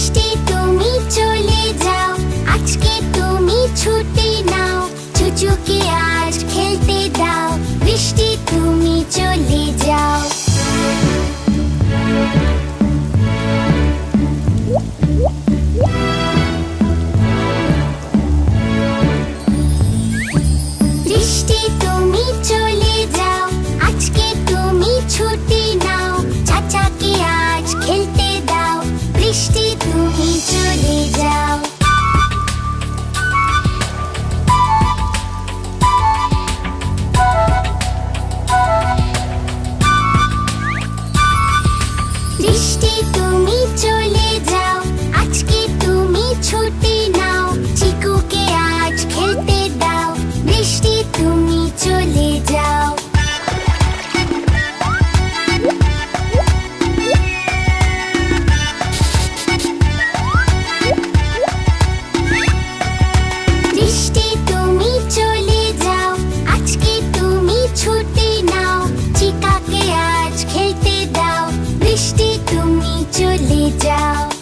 বৃষ্টি তুমি চলে যাও, আজকে তুমি ছুটি নাও, চুচুকে আজ খেলতে দাও, বৃষ্টি তুমি চলে যাও। বৃষ্টি তুমি চলে যাও, আজকে তুমি ছুটি নাও, চাচাকে আজ খেলতে দাও, বৃষ্টি তুমি চলে যাও। বৃষ্টি তুমি চলে যাও, আজকে তুমি ছুটি নাও, চিকুকে আজ খেলতে দাও, বৃষ্টি তুমি চলে যাও। বৃষ্টি তুমি চলে যাও, আজকে তুমি ছুটি নাও, চিকাকে আজ খেলতে দাও, বৃষ্টি তুমি চলে যাও।